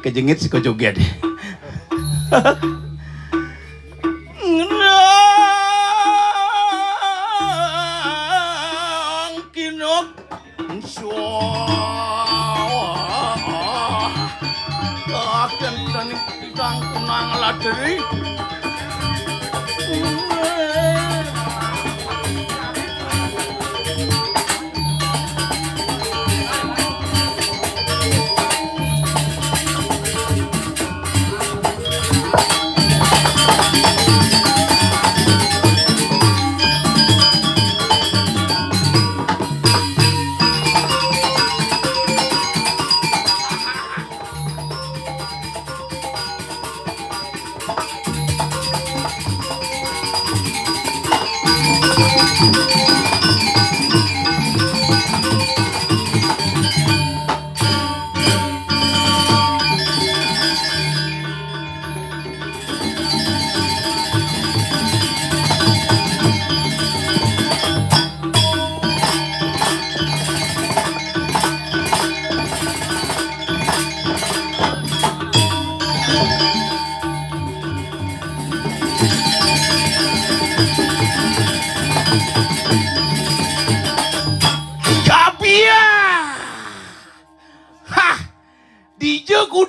Kejengit si kojoget. Nang kinok akan tanik kitang kunang laderi.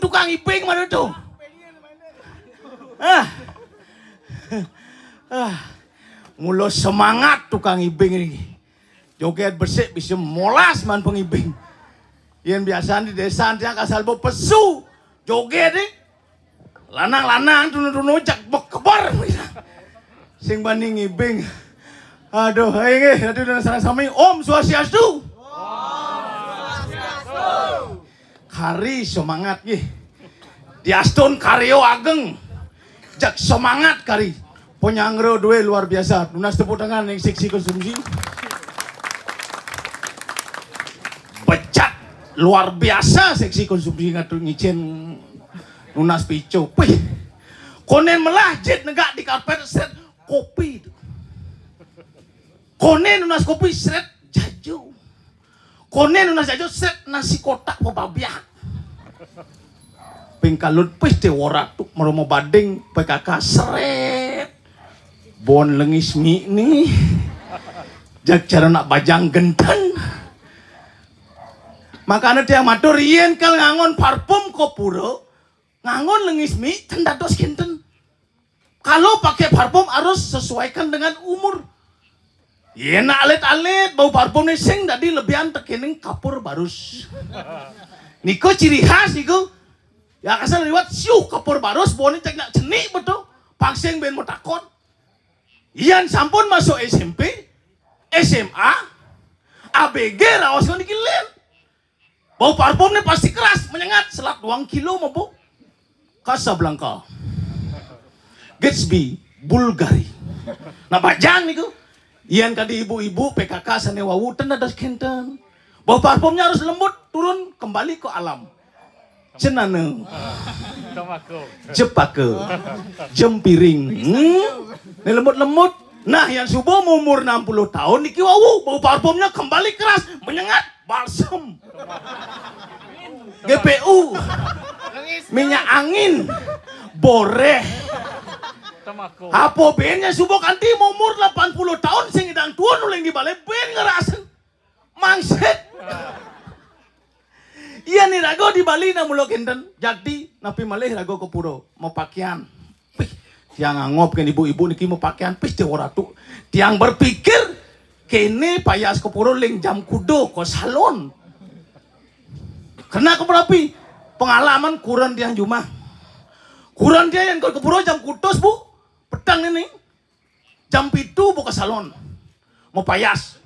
Tukang iping mana tuh? Mula semangat tukang iping ini. Joget bersih bisa molas man pengiping. Yang biasa di desa dia kasal bawa pesu. Joget nih. Lanang-lanang tunu-tunu jak bekebar. Sing banding iping. Aduh, aduh dan sami Om Swastiastu. Kari semangat nih. Diastun karyo ageng. Jak semangat kari. Ponyangro dua luar biasa. Lunas tepuk tangan yang seksi konsumsi. Becat luar biasa seksi konsumsi ngatur ngicen lunas picu. Pih. Konen melajit negak di karpet set kopi. Konen lunas kopi set jaju. Konen nasi aja set nasi kotak pebabiak. Pengkalut pis dewara tuh meromo bading PKK seret. Bon lengis mi nih. Jak cara nak bajang genten. Makanya dia matur yen kal ngangon parfum kopuro. Ngangon lengis mi tendados genten. Kalau pakai parfum harus sesuaikan dengan umur. Yen alit-alit bau parfum nih sing tadi lebihan tekening kapur barus. Niko ciri khas niko. Ya kasar liwat siuh kapur barus boni cek nak jenik betul. Pangseng ben mau takon. Iyan sampun masuk SMP, SMA, ABG rawas kan dikilin. Bau parfumnya pasti keras, menyengat, selat 2 kilo mabuk. Casablanca, Gatsby, Bulgari. Nah bajang niku. Iyan kadi ibu-ibu PKK sanewawu tenadas kenten. Bau parfumnya harus lembut, turun kembali ke alam. Cenane, jepake, jempiring, ini lembut-lembut. Nah yang subuh umur 60 tahun niki wawu bau parfumnya kembali keras, menyengat, balsam, GPU, minyak angin, boreh. Apa bennya subuh kanti umur 80 tahun sing idang tuan uleng di balai ben ngerasen mangset. Iya nih rago di Bali na mulo kenten jadi napi malih rago ke puro mau pakaian. Pih, tiang ngangop kan ibu-ibu niki mau pakaian pis de oratu. Tiang berpikir kene payas ke puro leng jam kudo ke salon. Karena keberapi pengalaman kurang tiang jumah. Kurang dia yang ke puro jam kudos bu. Petang ini jam itu buka salon. Mau payas.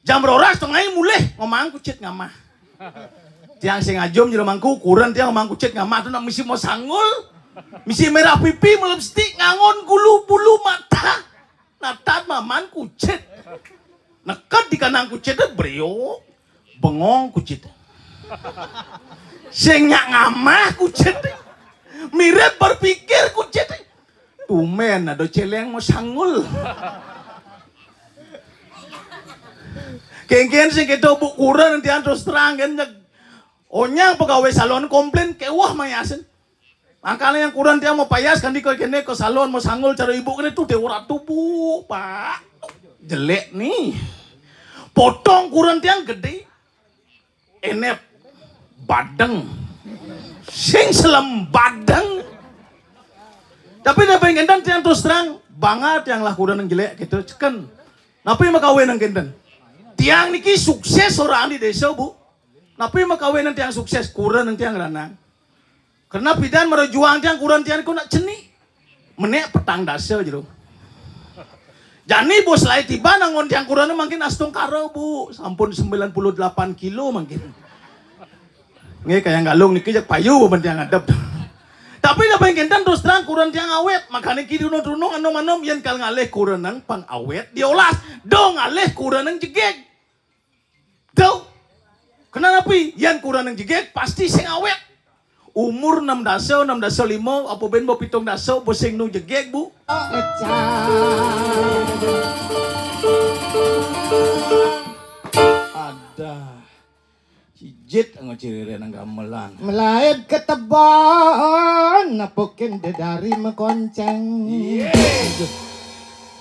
Jam roras tengah mulai ngomong kucit ngamah. Tiang sing ajom jero mangku kurang tiang mangku cet ngamah tu nak misi mau sangul. Misi merah pipi melipstik ngangon gulu bulu mata. Natat maman kucet. Nekat di kanang kucet brio. Bengong kucet. Sing ngamah kucet. Mirip berpikir kucet. Tumen ada celeng mau sangul. Kengken sing kita ukuran nanti terus terang kan onyang pegawai salon komplain ke wah mayasin. Makanya yang kurang dia mau payas kan di kene ke salon mau sanggul cara ibu kene tuh dewa tubuh pak jelek nih. Potong kurang tiang gede enep badeng sing selem badeng. Tapi dia pengen tiang terus terang banget yang lah kurang yang jelek gitu ceken. Tapi mau kawin yang genten. Tiang niki sukses orang di desa bu. Napi makawin nanti yang sukses kurang nanti yang ranang. Karena bidan merejuang tiang kurang tiang ku nak ceni. Menek petang dasa jero. Jani bos lai tiba nangon tiang kurang makin astung karo bu. Sampun 98 kilo makin. Nge kayak galung niki jak payu ben tiang ngadep. Tapi dah pengen terus terang kurang tiang awet. Makanya kiri runung-runung anom-anom yang kal ngaleh kurang nang pang awet diolas. Dong ngaleh kurang nang jegek. Tahu? Kenapa? Yang kurang yang jegek pasti sing awet. Umur 6 dasa, 6 dasa 5, apa ben mau 7 dasa, sing nu jegek bu. Ada hijit ang cirire ng gamelan. Melayat ke tebon, napukin dari mekonceng.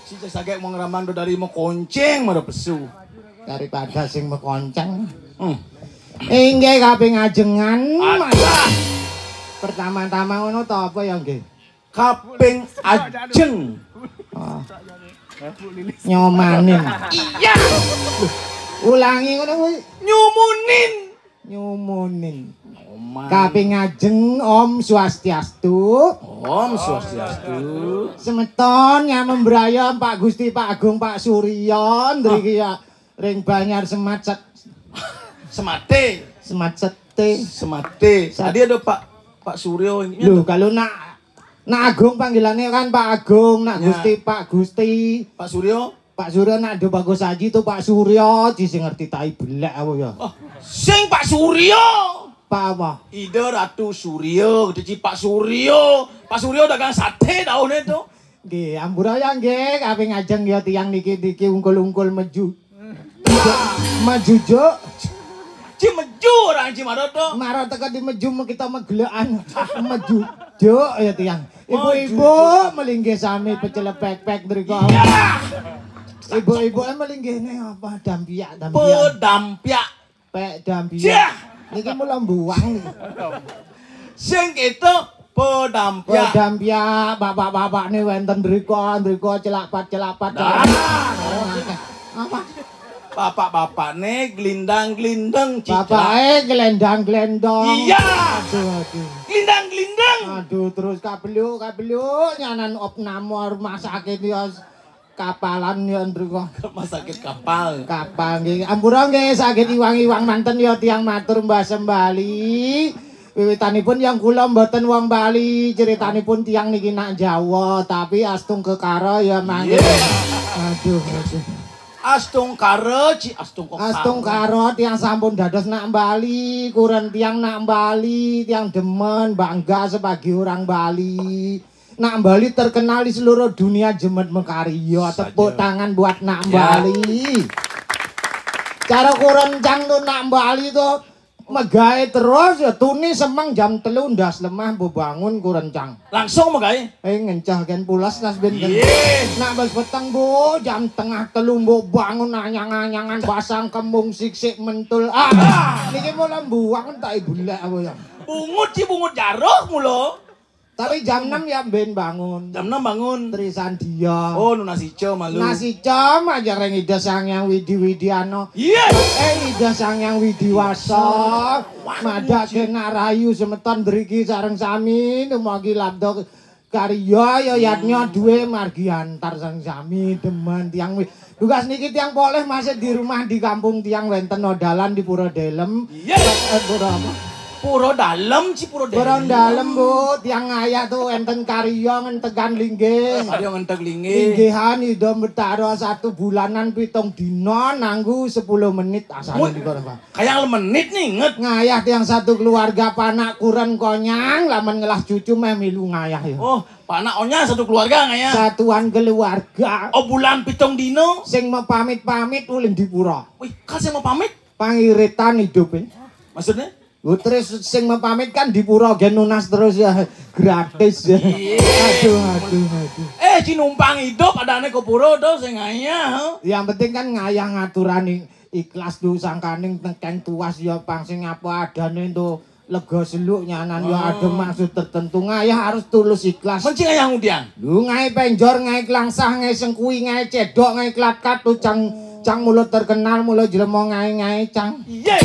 Si sagek mau ngeramang dari mau konceng, mau pesu. Daripada sing mekonceng. Inggih kaping ajengan. Pertama-tama ngono to apa ya nggih? Kaping ajeng. Oh. Nyomanin. Iya. Ulangi ngono kuwi. Nyumunin. Nyumunin. Kaping ajeng Om Swastiastu. Om Swastiastu. Semeton yang membraya Pak Gusti Pak Agung Pak Surya ngriki ya ring Banyar Semat Semate. Semat Sete. Semate. Tadi ada Pak Suryo ini. Loh, kalau nak Agung panggilannya kan Pak Agung, nak ya. Gusti Pak Gusti. Pak Suryo. Pak Suryo nak do bagus aja tuh Pak Suryo, sing ngerti tai belek apa ya. Oh, sing Pak Suryo. Pak apa? Ide Ratu Suryo, jadi Pak Suryo. Pak Suryo dagang sate tahun itu. Nggih, amburaya nggih, kaping ajeng ya tiyang niki-niki ungkul-ungkul meju. Maju juk. Cimeju orang Cimarodo. Maro teka di meju kita megelekan. Maju juk ya tiang. Ibu-ibu melinggih sami pecel pek-pek mriku. Ibu-ibu melinggih ne apa dampiak. Pedampiak. Pek dampiak. Niki mula mbuwang niki. Sing itu pedampiak. Pedampiak bapak-bapak ne wonten mriku celak-pat. Apa? Bapak-bapak nih gelindang-gelindang Bapake gelendang-gelendong. Iya. Aduh. Gelindang-gelindang. Aduh terus kabeluk nyanan opname rumah sakit ya kapalan ya mriku. Rumah sakit kapal. Kapal nggih. Ampura nggih sakit iwang-iwang manten ya tiyang matur Mbah Sembali. Wiwitanipun yang kula mboten wong Bali, ceritanipun tiyang niki nak Jawa, tapi astung kekara ya mangke. Aduh. Astung karo, Astung karo tiang sampun dados nak Bali, kuren tiang nak Bali, tiang demen bangga sebagai orang Bali. Nak Bali terkenal di seluruh dunia jemet mekario. Tepuk tangan buat nak Bali. Cara kurencang tuh nak Bali tuh megawe terus ya tuni semang jam 3 ndas lemah bebangun kurencang. Langsung megawe. Ngencah kan pulas nas ben kan. Nak bas peteng Bu jam tengah 3 mbok bangun anyang-anyangan pasang kembung siksik mentul. Niki mulai buang tak ibulek apa ya. Bungut jaruh mulo. Tapi jam 6 ya ben bangun. Jam 6 bangun. Trisan dia. Oh, nasi co malu. Nasi com aja reng ida sangyang Widi-Widiano. Iya. Ida sangyang Widiwasa. Madak kena rayu semeton driki sareng sami dumagi labdo karya yayatnya duwe margi antar sang sami demen tiang tugas niki tiang poleh masih di rumah di kampung tiang wenten odalan di Pura Delem. Iya. Puro dalem. Pura dalem Bu, tiang ayah tuh enten karya ngentegan linggih. Karya ngenteg linggih. Linggihan ida betaro 1 bulanan 7 dina nanggu 10 menit asale niku Pak. Kayak menit nih inget. Ngayah tiang satu keluarga panak kuren konyang lamun ngelah cucu meh milu ngayah ya. Oh, panak onya satu keluarga nggak ya? Satuan keluarga. Oh, bulan 7 dino. Sing mau pamit ulin di pura. Wih, kan saya mau pamit. Pangiritan hidupin. Maksudnya? Terus sing mau pamit kan di pura gen lunas terus ya gratis ya. Aduh. Numpang hidup adane ke pura do sing ngayah. Yang penting kan ngayah ngaturani ikhlas du sangkaning tengkeng tuas ya pang sing apa adane to lega seluk nyanan ya ada maksud tertentu ngayah harus tulus ikhlas. Menci ngayah ngudian. Lu ngae penjor ngae klangsah ngae sengkui ngae cedok ngae klatkat tu cang mulut terkenal mulut jlemo ngae cang. Iya.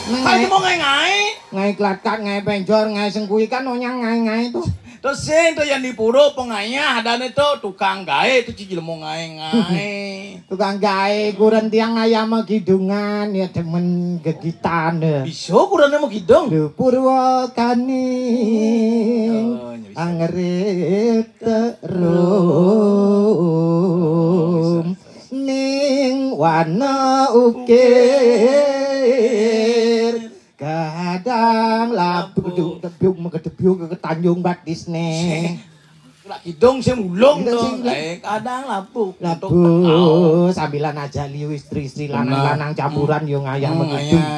Kayak mau ngai-ngai. Ngai klatkat, ngai penjor, ngai sengkui kan onyang ngai-ngai tuh. Terus sing tuh yang di pura pengayah adane tuh tukang gawe tuh cicil mau ngai-ngai. Tukang gawe kuren tiang ayam kidungan ya demen gegitan deh. Bisa kurennya mau kidung. Lho Purwakaning anggerit terum ning wana ukir kadang labu kedebyuk ke Tanjung Batisne. Lak kidung sing mulung to. Kadang labu. Labu sambilan aja liu istri-istri lanang-lanang campuran yo ngayah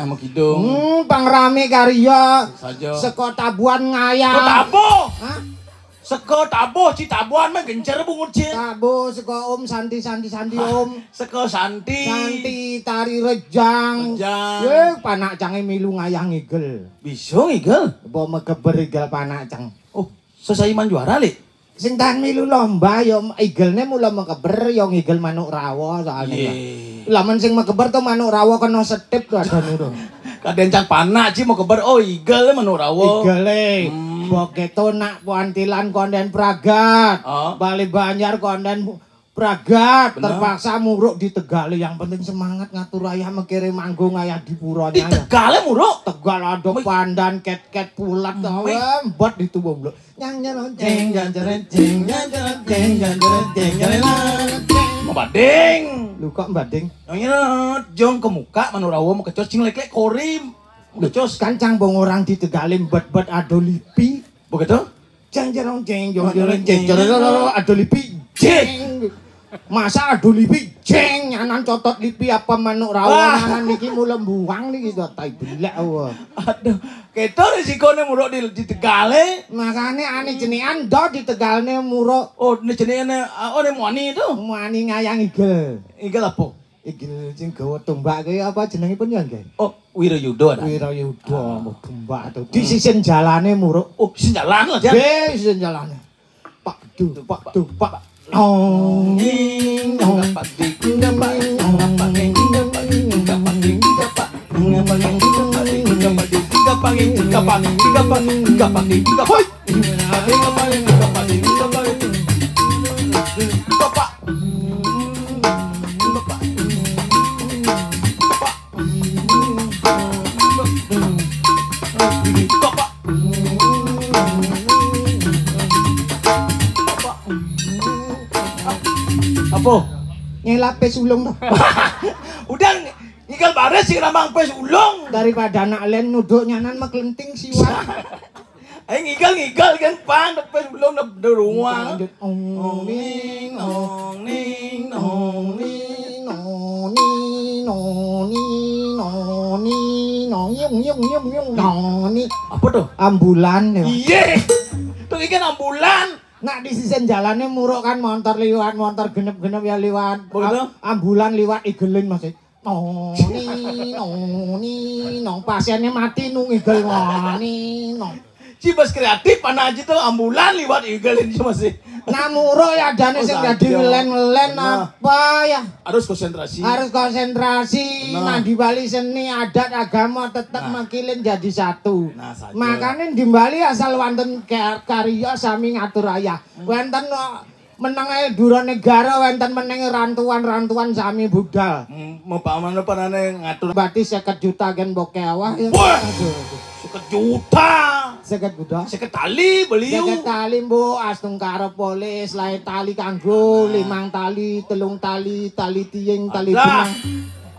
mekidung. Pangrame karya seko tabuan ngayah. Seko tabuh. Hah? Seko tabuh Citabuan mah gencer bungut cil. Tabuh seko Om Santi Om. Seko Santi tari rejang. Panak cange milu ngayah ngigel. Bisa ngigel? Apa megeber igel panak cang. Oh, sesaiman juara li. Sing tahan milu lomba yo igelne mula mekeber yo ngigel manuk rawa soalnya. Lamun sing mekeber tuh manuk rawa kena setip tuh adane tuh. Kaden cang panak ci mau keber oh igel manuk rawa. Igele. Boketo nak Puantilan konden Pragat. Bali Banjar konden Pragat. Terpaksa muruk di Tegal. Yang penting semangat ngatur ayah mengirim manggung ayah di puranya. Di Tegal muruk? Tegal ada pandan ket-ket pulat. Mbot di tubuh blok. Mbading. Lu kok mbading? Jong ke muka manurawa mau kecos cing lek korim. Kecos kancang bong orang di Tegalim bet adolipi. Begitu? Jeng adolipi jeng. Masa adolipi jeng nyanan panganan cotot lipi apa manuk rawanan niki mula buang niki kok tai belek wae. Aduh, keto risikone muruk di Tegale. Makane ane jenekan do di Tegalne muruk. Oh, ini jenenge ora Muani itu. Muani ngayang igel. Igel apa? Igel sing gawa tombak kuwi apa jenengipun ya, Nggih? Oh, Wirayuda ta. Wirayuda mau tombak to. Di sisin jalane muruk. Oh, sing jalan lah, Jan. Nggih, sisin jalane. Pak du, pak. Oh, apa? Ngelapis ulung to. Udah ikan bares sing ramang pes ulung. Daripada anak len nuduk nyanan meklenting siwat. Ayo ngigal kan pang pes ulung di rumah. Lanjut ong ning ong ning ong ning ong ning ong ning ong ning ong yung noni. Apa tuh? Ambulan ya. Iya. Tuh ikan ambulan. Nak di sisen jalannya muruk kan motor liwat, motor genep-genep ya liwat. Begitu? Ambulan liwat igelin masih. Nong pasiennya mati nung igel nong. Si bos kreatif mana aja tuh ambulan liwat igelin cuma sih. Nah muruk ya dane sing dadi ngelen-ngelen apa ya? Harus konsentrasi. Harus konsentrasi. Nah di Bali seni adat agama tetap makilin jadi satu. Nah, saja. Makanya di Bali asal wonten karya sami ngatur ayah. Wonten meneng ae dura negara wonten meneng rantuan-rantuan sami budal. Mau pamane panane ngatur. Berarti 50 juta gen bokewah ya. Wah. Aduh. 50 juta. 50 juta. 50 tali beliau. 50 tali mbok astung karo polis lae tali kanggo 5 tali, 3 tali, tali tiing, tali benang.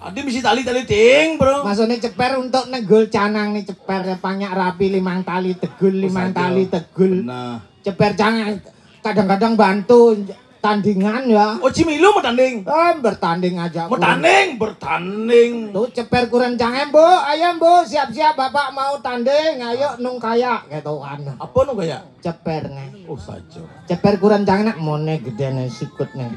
Adi mesti tali-tali ting, Bro. Maksudnya ceper untuk negul canang nih ceper panyak rapi 5 tali tegul, 5 tali tegul. Nah. Ceper canang kadang-kadang bantu tandingan ya. Oh, Cimilu mau tanding. Bertanding aja. Mau tanding, bertanding. Tuh ceper kurang canggih, Bu. Ayo, Bu, siap-siap Bapak mau tanding. Ayo nung kaya gitu kan. Apa nu gaya? Ceper nih. Oh, saja. Ceper kurang canggih nak mone gede nih sikut nih.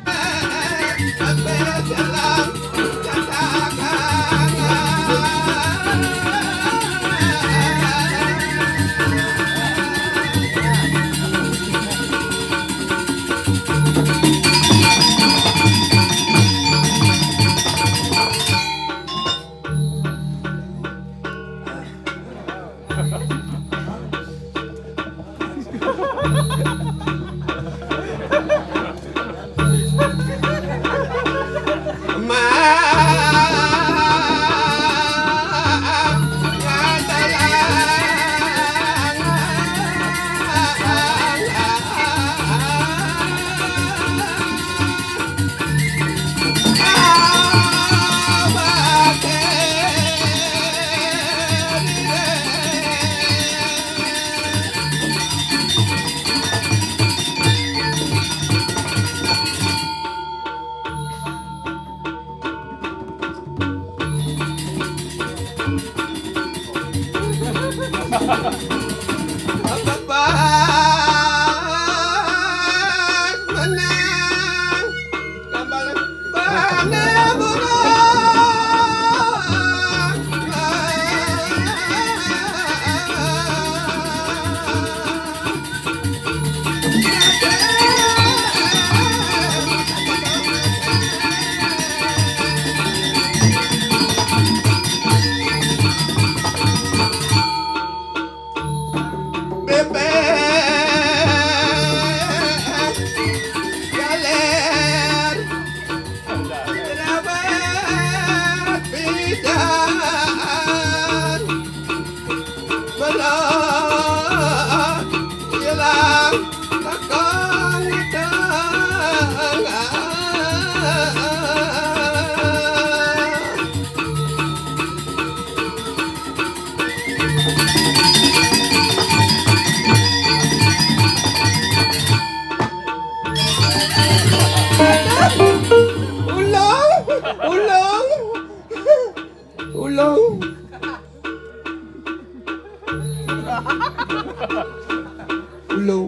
Lu.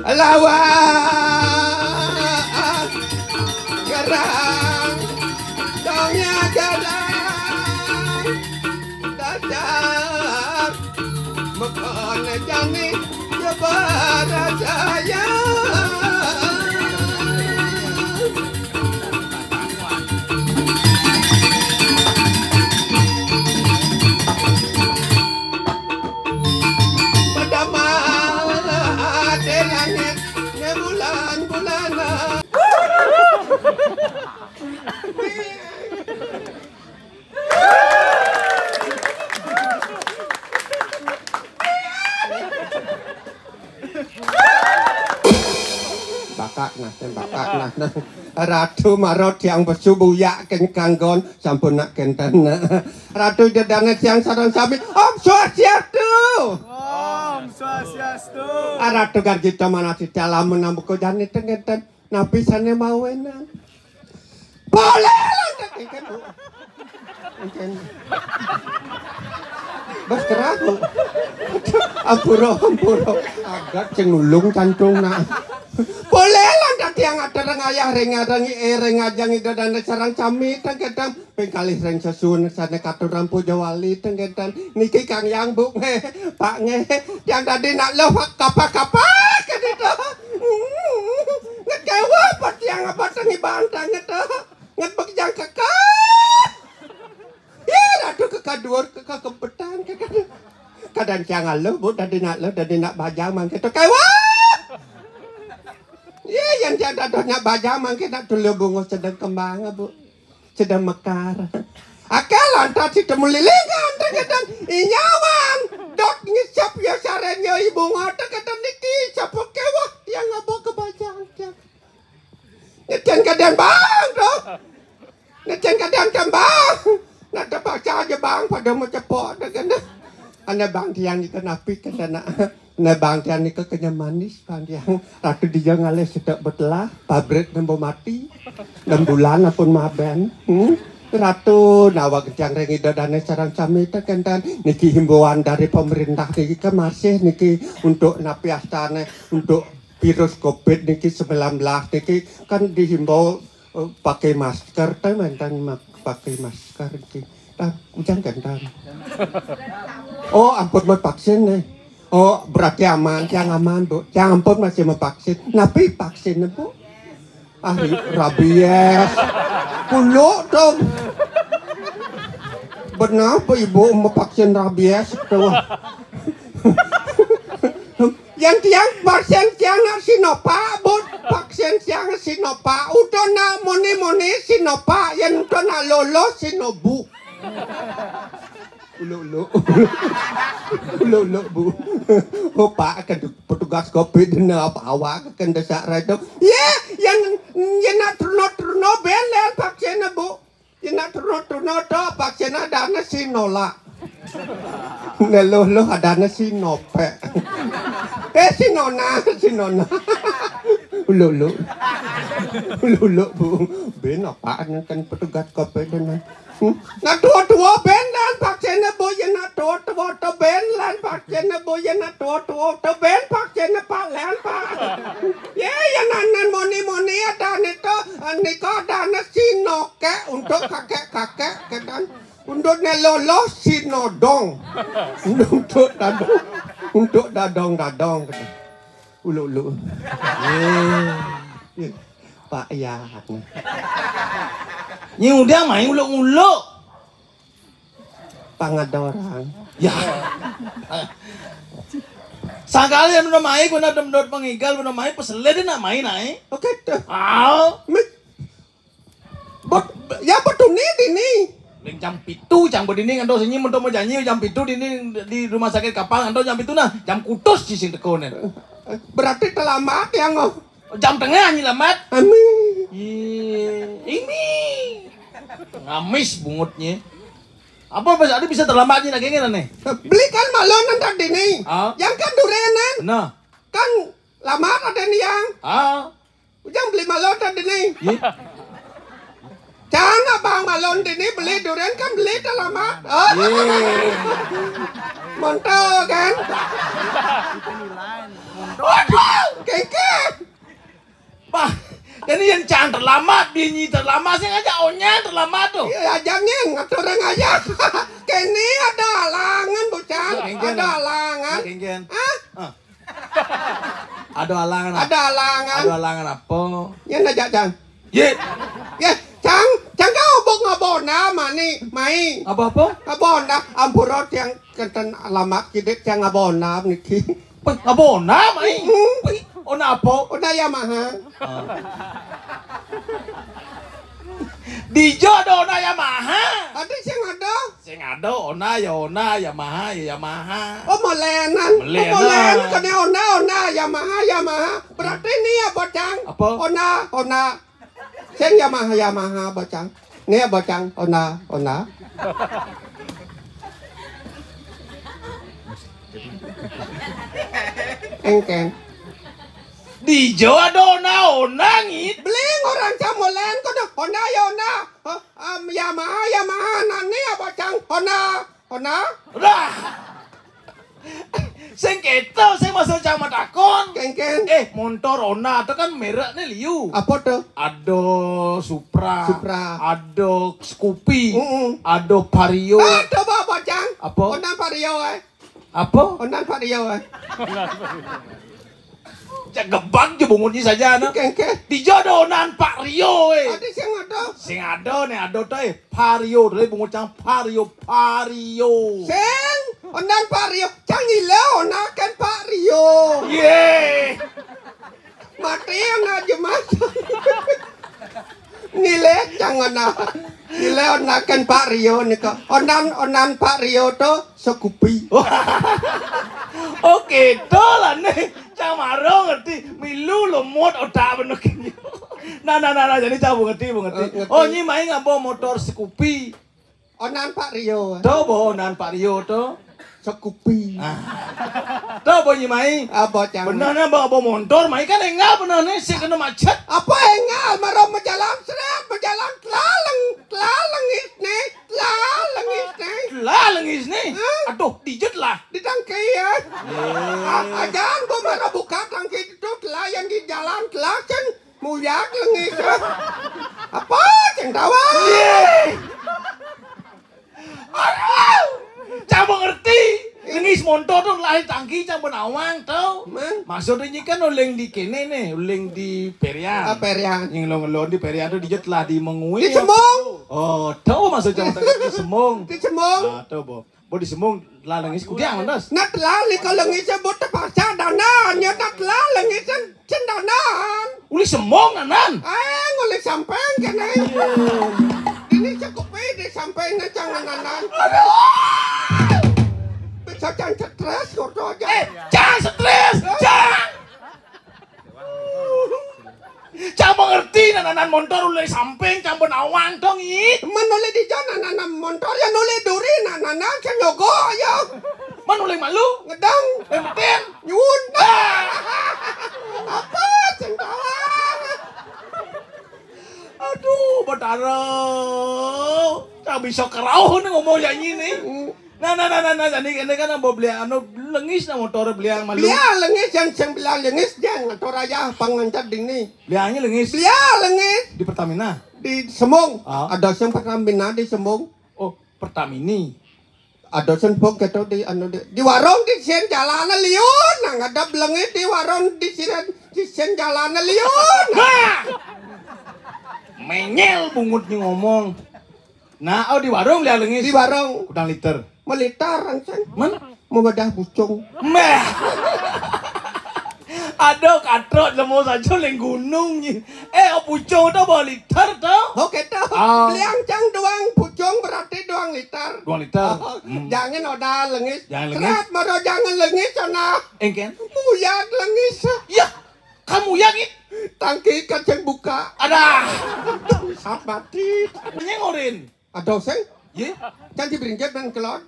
Lawa. Garang. Dongnya garang. Dajar. Makan jani jebar saya. bakak nah Ratu marot yang bersubuyak kengkanggon sampun nak kenten Ratu jadane tiang sarang sami Om Swastiastu Om Swastiastu. Ratu garjita mana si dalam menambuko jani tengeten napisane mawenan boleh lah tengken bos kerak ampuro agak cenulung cantung nak boleh lah tiang ada rengayah rengajang ida dan sarang cami tengketan pengkalih reng sesun sana katur rampu jawali tengketan niki kang yang bu pak nge yang tadi nak lo kapak kan itu ngecewa pas yang apa tengi bantang itu ngebek yang kakak ya ratu kekadur kekebetan kadang jangan lo bu tadi nak bajang mang kita kewa. Iya, yang jadi adanya bajaman kita dulu bunga sedang kembang, bu, sedang mekar. Akal lantas itu melilingan, terkadang inyawan, dot ngisap ya sarenya ibu ngata kata niki, siapa kewah yang ngapa kebajang, ngecen kadang bang, dok, ngecen kadang kembang, nak terpaksa aja bang pada mau cepot, terkadang, anda bang tiang itu napi kadang nah bang tiang ini kenyam manis bang tiang ratu dia ngalih sedap betelah pabrik nembo mati 6 bulan apun maben ratu nawa kejang rengi dodane sarang sami tekendan niki himbauan dari pemerintah niki kan masih niki untuk napi astane untuk virus covid niki 19 niki kan dihimbau pakai masker teman pakai masker niki ujang gendang oh ampun mau vaksin nih. Oh berarti aman, yang aman bu. Yang ampun masih mau vaksin. Tapi vaksinnya bu, rabies, kulo dong. Benar bu ibu mau vaksin rabies tuh. Yang tiang vaksin tiang Sinovac bu, vaksin tiang Sinovac. Udah nak moni Sinovac, yang udah nak lolos Sinobu. Ulo bu. Oh pak kan petugas covid na apa awak kan desa radio. Ya yang nak turno belen vaksin bu. Yang nak turno to vaksin ada na Sinola. Nelo ada na Sinope. Sinona. Ulo bu. Ben apa kan petugas covid na. Nak tua ben lan vaksinnya bu ya nak tua ben lan vaksinnya bu ya nak tua ben vaksinnya pak lan pak ya yang nanan moni ada nito ada Sinoke untuk kakek kan untuk nelolos Sinodong untuk dadong ulu pak ya Nyi udah main uluk-uluk. Pangadorang. Ya. Sakali yang udah main, guna demdot pengigal, udah main peselir dia nak main naik. Oke tuh. Ya betul ini. Jam pitu, jam berdini kan dosenyi untuk mau janji jam pitu di rumah sakit kapal kan jam pitu nah jam kutus di sini tekonen. Berarti terlambat ya ngok. Jam tengah nyi lambat. Amin. Ini ngamis bungutnya. Apa ada bisa terlambat aja kayaknya nih. Belikan malonan tadi nih. Yang kan durenan. Nah. Kan lama ada nih yang. Ujang beli malon tadi nih. Jangan bang malon ini beli durian kan beli dah lama. Montor kan? Waduh, keke. Pak, ini yang cantik terlama, binyi terlama sih ngajak onya terlama tuh. Iya, jangan ngatur orang aja. Kini ada halangan, Bocang. Ada halangan. Hah? Ada halangan. Ada halangan. Ada halangan apa? Yang najak, Cang. Ye. Ya, Cang kau ngabona mani, mai. Apa? Ngabona, ampurot yang kenten alamat kita Cang ngabona niki. Ngabona, mai. Ona apa? Ona Yamaha. Dijo ada ona Yamaha. Ada sing ada. Ona Yamaha, ya Yamaha. Oh, molenan. Molenan. Molen kene ona Yamaha. Berarti ini ya Bocang. Apa? Ona. Sing Yamaha Bocang. Ini ya Bocang, ona. Engken. Dijo ada ona ngit. Bling orang camolen kono Honda ya Honda. Yamaha nani ya Bocang. Honda. Dah. Sing keto sing masuk cama takon. Kengken. Motor Ona itu kan mereknya liu. Apa tuh? Ada Supra. Supra. Ada Scoopy. Ada Vario. Coba Bocang. Apa? Honda Vario Apa? Honda Vario Cak gebang je bungunyi saja no. Kengken. Dijodonan Pak Rio Ada Sing ada nih ada tuh Vario dari bungucang Vario. Sing Honda Vario. Cang ile Honda kan Vario. Ye. Mati Honda jemas. Nile jangan nile Honda kan Vario nih kok. Honda Vario tuh Scoopy. Oke, tuh lah nih. Cang Maro ngerti. Milu lemot otak bener kini. Nah, jadi cang ngerti. Oh, ini main nggak bawa motor Scoopy. Onan Pak Rio. Tuh bawa onan Pak Rio tuh. Scoopy. Tuh bawa ini main. Apa cang? Benernya bawa motor, main kan enggak benernya sih kena macet. Apa enggak? Maro berjalan seret, berjalan telaleng isne. Lengis nih. Aduh, dijut lah. Di tangki ya. Jangan gua maro buka tangki itu yang di jalan telacan muyak lengis. Apa cang tawa? Aduh, cang mengerti. Lengis motor tuh lahir tangki cang benawang tau. Maksudnya ini kan oleng di kene nih, oleng di Perian. Perian. Yang ngelon di Perian tuh dijut lah di mengui. Di Semong. Oh, tahu maksud cang di Semong. Di Semong. Ah, tahu bo di Semong lah lengis kudiang ndas. Nak lali kalau lengis sebut terpaksa danan, ya nak lali lengis cendanan. Uli Semong anan. Ngoleh sampeng kene. Ini cukup di sampengnya jangan nanan. Bisa jangan stres kok aja. Jangan stres, jangan. Cang mengerti nanan motor uli samping cang benawang dong it. Menoleh di jalan nanan motor ya noleh duri nanan kan nyogo ya. Uli malu. Ngedang. Emten. Nyun. Apa cendawang. Aduh, Batara. Cang bisa kerauh nih ngomong yang ini. Nah, ini kan mau beli lengis na motor beli yang malu. Beliau lengis yang bilang lengis jangan motor aja pangancat dini. Belianya lengis. Beliau lengis Di Pertamina. di Semong. Ah. Ada yang Pertamina di Semong. Oh, Pertamini. Ada sempong gitu di warung di sen jalanan liun. Nah, ada lengis di warung di sen jalanan liun. Menyel bungutnya ngomong. Nah, di warung lihat lengis. Di warung Kudang liter. melita rancang. Man? Mau bedah bucung. Meh. Aduh, katrok lemo saja leng gunung ni. Pucung tu bawa liter tu. Oke tuh. Liang cang doang bucung berarti doang liter. 2 liter. Jangan ada lengis. Jangan lengis. Serat maro jangan lengis sana. Engken? Muyak lengis. Ya, kamu yang it. Tangki kacang buka. Ada. Sat mati. Nyengorin. Ada seng. Ye? Cantik beringkat dan kelon.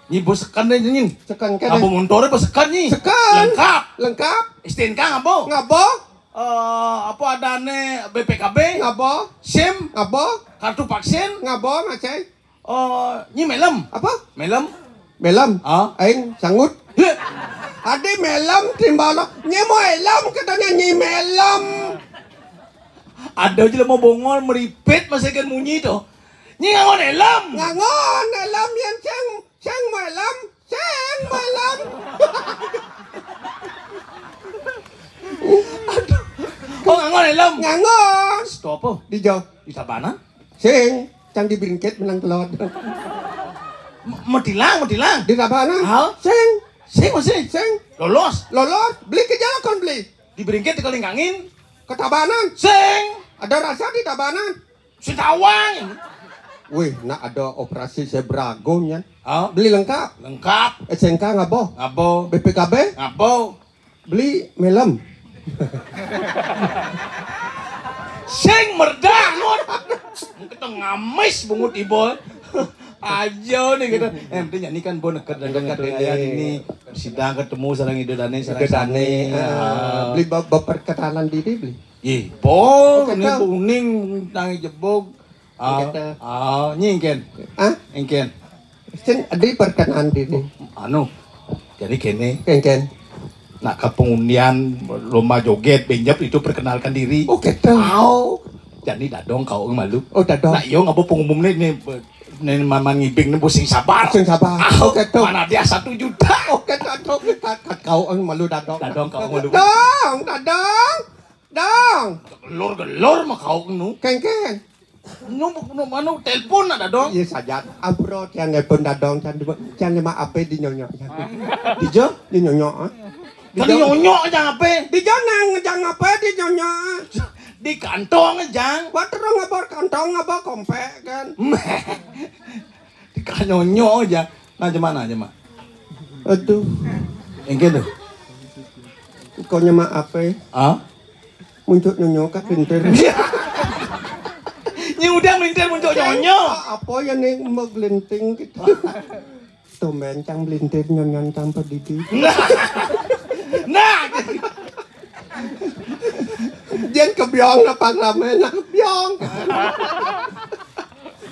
Ni bos sekan deh nyin. Sekan kan. Apa motornya bos sekan ni? Sekan. Lengkap. Lengkap. STNK ngabo? Ngabo. Apa ada ne BPKB? Ngabo. SIM? Ngabo. Kartu vaksin? Ngabo ngacai. Ni melem? Apa? Melem? Melem. Ah. Aing sanggut. Ade melem timbalo. Nyi melem katanya nyi melem. Ada aja mau bongol meripit masih kan munyi tuh. Nyi ngangon helm. Ngangon melem yang ceng melem. Ceng melem. Oh ngangon helm. Ngangon. Stop apa? Di jauh. Di sabana? Sing cang di bringket menang telur. Mau tilang. Di sabana. Hah? Sing masih. Sing. Lolos. Beli ke jalan kon beli. Di beringket dikeling angin. Ke Tabanan. Sing. Ada rasa di Tabanan. Sitawang. Wih, nak ada operasi sebrago nya. Oh, Beli lengkap. lengkap. SNK ngabo. Ngabo. BPKB Ngabo. beli melem. Sing merdah nun. Kita ngamis bungut ibol. Aja nih kita. Penting nyanyi kan bon dekat ayat ini sidang ketemu sareng ide dane Beli berperkenalan diri beli. Ih, po, Oke, ini tahu. kuning tangi jebok. Oke, tahu. Nyingken. Ah, Ingken. sen ada perkenalan diri. Anu. Jadi kene Ken. nak ke pengundian lomba joget benjap itu perkenalkan diri. Oh, gitu. Au. Jadi dadong kau malu. Oh, dadong. Nak yo ngapa pengumum nih mama ngibing nih pusing sabar. Sing sabar. Au, Oke, tuh. mana dia 1 juta. Oke, dadong. Kat kau malu dadong. Dadong kau malu. Dong. Gelor mah kau nu. Ken. Nu manu telepon nak dadong. Iya saja. Ampro yang nelpon dadong can lima apa di nyonyok. Dijo? Di nyonyok. Tadi nyonyok aja apa? Di janang jang apa di nyonyok. Di kantong aja. Waterong ngabor kantong ngabor kompek kan. Di kanyonyo aja. Nah mana aja mak? Aduh, Engke tuh. kau nyama apa? Ah? Muncul nyonyok kan pinter. Ini udah melintir muncul nyonyo. Apa yang nih mau gelinting gitu? Tumben cang melintir nyonyon tanpa didi. Nah. Jangan kebiong lah pak ramen, kebiong.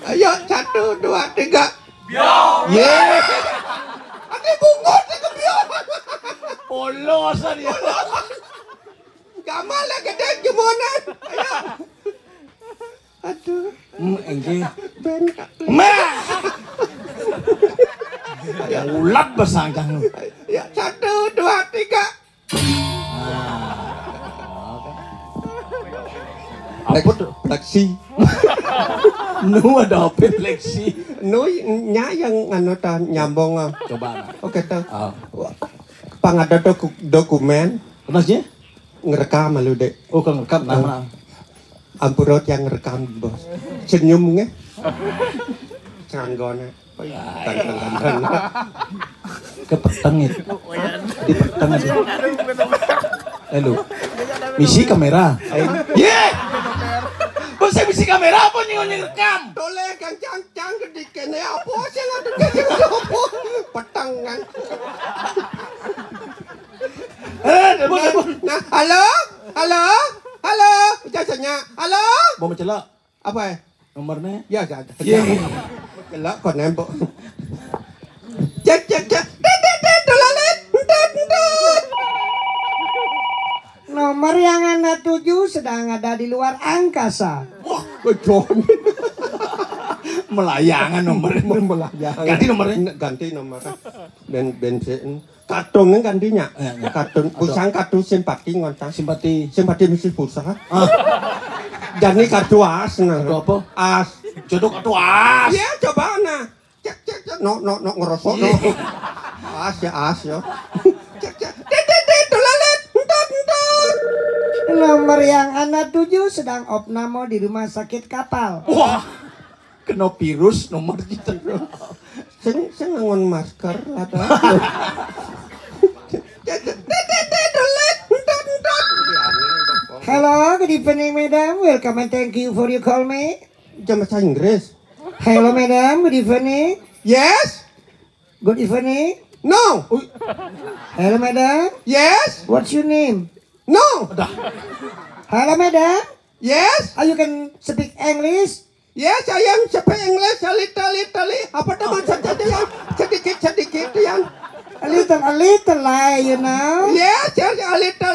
Ayo 1, 2, 3. Biong. Ye. Ada bungut di kebiong. Polosan ya. Gamal lah gede jemonan. Ayo. Aduh. Engke. Ben kak. Mah. Yang ulat bersangkang. Ya 1, 2, 3. Apa tuh? Fleksi. Nu ada apa fleksi? Nu nya yang anu ta nyambung. Coba nak. Oke ta. Ah. Pangada dokumen Kenapa? ngerekam lu dek. Oh kan rekam nama. Ampurot yang ngerekam bos. Senyum nge. Canggone. Tang. Ke petang itu. Di petang itu. Halo. Misi kamera. Ye. Bos misi kamera apa nyong rekam? Tole kan cang gede kene apa sih ngadu kene apa? Petang kan. Nah, halo. Jasanya. Halo. Mau mencelak Apa ya? nomornya? Ya, ya. Ye. Kelak kon nembok. Cek. Dolalet. Nomor yang Anda tuju sedang ada di luar angkasa. Wah, kejon. Melayangan nomornya. Melayang. Ganti nomornya. Ganti nomornya. Bensin. Kartunnya gantinya. Ya. Kartun. Pusang kartu simpati ngontang. Simpati. Simpati misi pulsa. Ah, Jadi kartu as. Nah. Kartu apa? As. Jodoh kartu as. Iya, coba nah. Cek. No ngerosok. No. As ya. Cek. Dolalet. Entot. Nomor yang Anda tuju sedang opname di rumah sakit kapal. Wah, kena virus nomor kita. Sing ngangon masker ada. Hello, good evening, madam. Welcome and thank you for your call me. Jam bahasa Inggris. Hello, madam. Good evening. Yes? Good evening. No. Hello, madam. Yes? What's your name? No. Hello, madam. Yes? You can speak English. Yes, I am speak English a little. Apa tuh maksudnya yang sedikit yang? A little lie, you know. Yes, a little.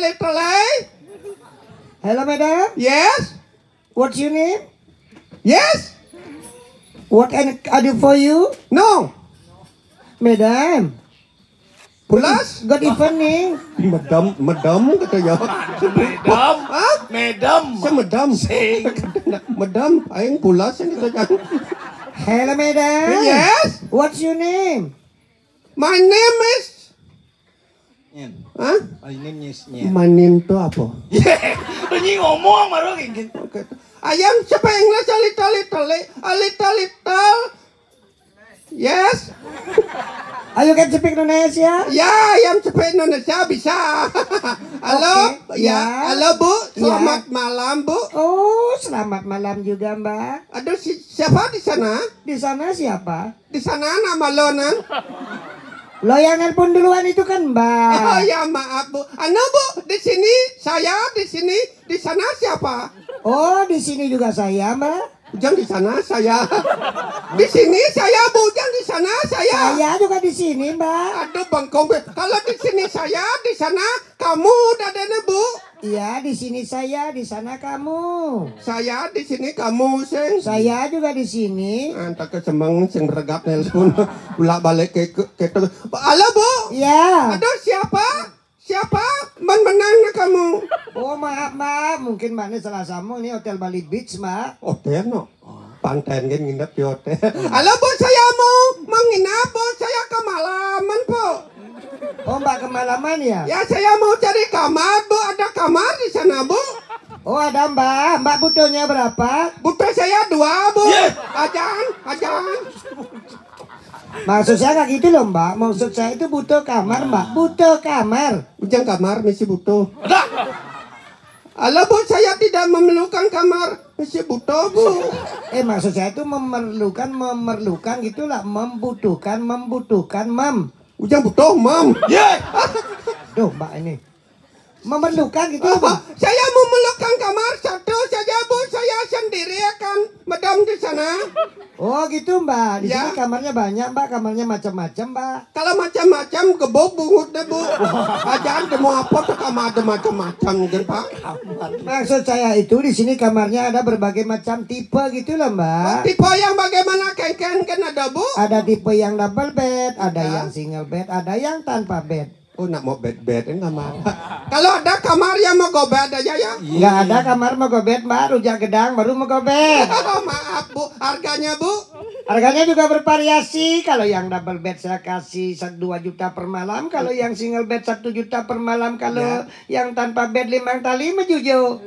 Hello, madam. Yes, What's your name? yes, What can I do for you? no. Madam. Pulas? Good evening. Medam kata ya. Medam. Hah? Medam. Saya medam. Sing. Medam, aing pulas yang kita jangan. Hello, madam. Yes, What's your name? my name is. Hah? My name itu apa? Ini ngomong baru kayak Okay. Ayam siapa English a little. Yes. Are you can speak Indonesia? Ya, ayam siapa Indonesia bisa. Halo, Oke, ya. Halo Bu, selamat malam Bu. Oh, selamat malam juga, Mbak. Aduh, siapa di sana? Di sana siapa? Di sana nama lo nan? Lo yang nelpon duluan itu kan, Mbak. Oh ya maaf Bu. Anu Bu, di sini saya, di sana siapa? Oh, di sini juga saya, Mbak. Ujang di sana saya. Di sini saya Bu, Ujang di sana saya. Saya juga di sini, Mbak. Aduh bangkong. Kalau di sini saya, di sana kamu dadane Bu. Iya, di sini saya, di sana kamu. Saya di sini kamu sing. Saya juga di sini. Antak kesemang sing regap nelpon bolak balik ke halo Bu. Iya. Aduh siapa? Siapa? Menang kamu. Oh, maaf, Mbak. Mungkin Mbaknya salah sambung. Ini Hotel Bali Beach, Mbak. Hotel no. Pantai kan nginep di hotel. Halo Bu, saya mau nginap Bu. Saya kemalaman Bu. Oh, Mbak kemalaman ya? Ya saya mau cari kamar Bu. Ada kamar di sana Bu. Oh, ada Mbak. Mbak butuhnya berapa? Butuh saya 2 Bu. Yeah. Ajan. Maksud saya nggak gitu loh, Mbak. Maksud saya itu butuh kamar, Mbak. Butuh kamar. Ujang kamar mesti butuh. Ada. Halo Bu, saya tidak memerlukan kamar. Mesti butuh Bu. Maksud saya itu memerlukan gitulah. Membutuhkan, mem. Ujang butuh Mam. Ye. Duh, Mbak ini. Memerlukan gitu, Mbak. Saya memerlukan kamar satu saja Bu. Saya sendiri akan madam di sana. Oh gitu, Mbak. Di Ya. sini kamarnya banyak, Mbak. Kamarnya macam-macam, Mbak. Kalau macam-macam gebok bungut deh Bu. Ajaan demo apa tuh kamar ada macam-macam gitu Pak. Maksud saya itu di sini kamarnya ada berbagai macam tipe gitu loh, Mbak. Tipe yang bagaimana kan ada Bu? Ada tipe yang double bed, ada Ya. yang single bed, ada yang tanpa bed. Oh nak mau bed ini kamar. Kalau ada kamar yang mau go bed aja ya. Nggak ada kamar mau go bed, Mbak. Rujak gedang baru mau go bed. Maaf Bu, harganya Bu. Harganya juga bervariasi. Kalau yang double bed saya kasih 2 juta per malam. Kalau yang single bed 1 juta per malam. Kalau yang tanpa bed 5 tali mejujo.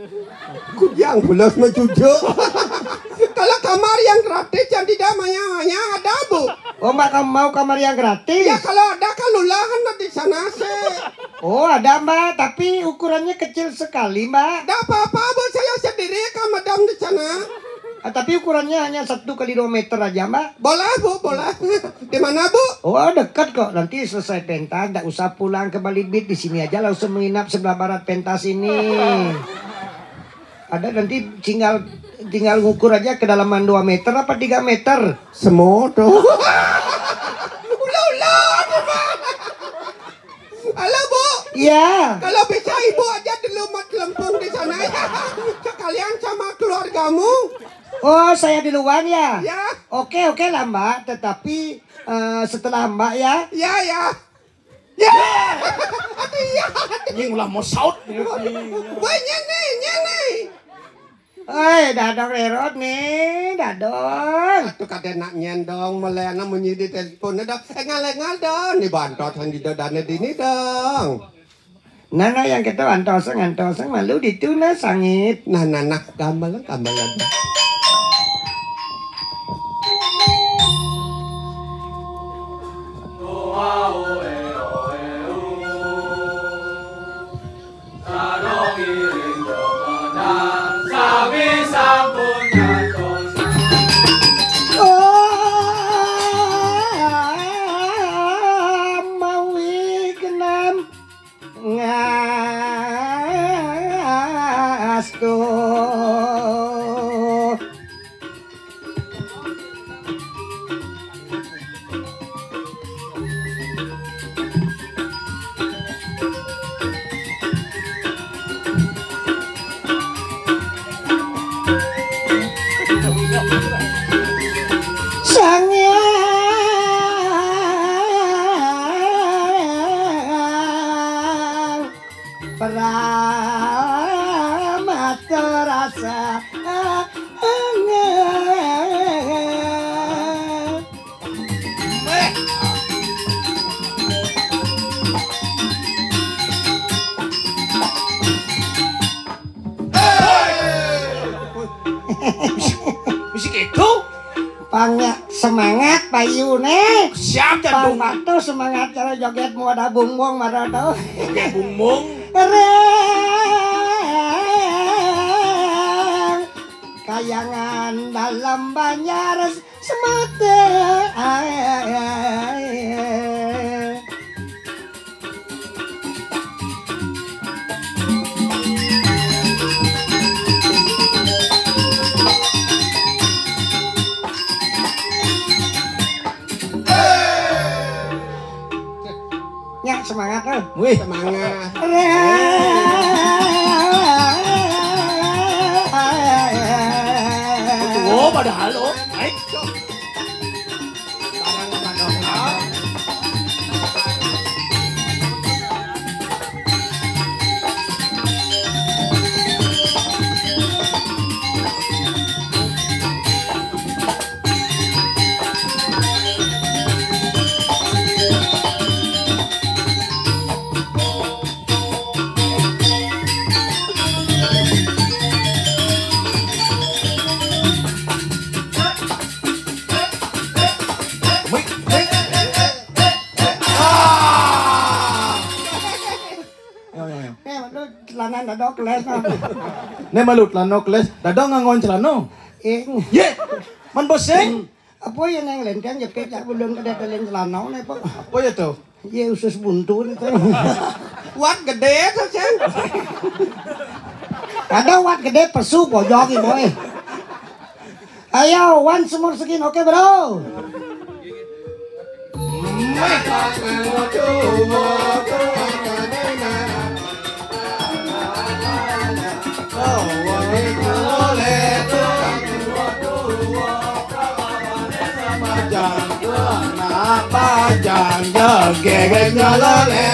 Yang belum mencucuk. Kalau kamar yang gratis yang tidak banyak ada Bu. Oh, Mbak kamu mau kamar yang gratis? Ya kalau ada kalulahan di sana sih. Oh, ada, Mbak. Tapi ukurannya kecil sekali, Mbak. Tidak apa-apa Bu, saya sendiri kan madam di sana. Tapi ukurannya hanya 1 kali 2 meter aja, Mbak. Boleh Bu, boleh. Di mana Bu? Oh, dekat kok. Nanti selesai pentas, nggak usah pulang ke Bali Beach. Di sini aja langsung menginap sebelah barat pentas ini. Ada nanti tinggal ngukur aja kedalaman 2 meter apa 3 meter. Semodo. Halo Bu. Iya. Kalau bisa Ibu aja dulu mat lempung di sana ya. Sekalian sama keluargamu. Oh, saya duluan ya? Ya. Oke lah, Mbak. Tetapi setelah Mbak ya. Ya. Ya. Aduh ya. Ini ulah mau saut. Wah nyene. Dadong rerot nih, dadong. Atuh kadena nyendong melena munyi di telepon dong. Ngal dong. Ni bantot han di dodane dini dong. Nah, yang kita antoseng malu dituna sangit. Nah, gambalan. Maui kenam ngasto beramat terasa Musik itu Pangnya semangat payune. siap jantung. Pangmatu semangat cara jogetmu ada bungbong marado. Joget bungbong. Kayangan dalam banjar semate. Ya semangat tuh. Wih, Semangat. oh padahal oh. Baik. Celana dadok les no. Ne malut lano kles, dadong ngangon celano. Ing. Ye, man boseng. Apa yang yang lenteng jepit jak belum kada kalian celana ne po. Apa ya tuh? Ye usus buntu itu. Wat gede tuh Ceng. Ada wat gede pesu pojoki boy. Ayo wan semur segini oke bro. Jangan joget nyolole.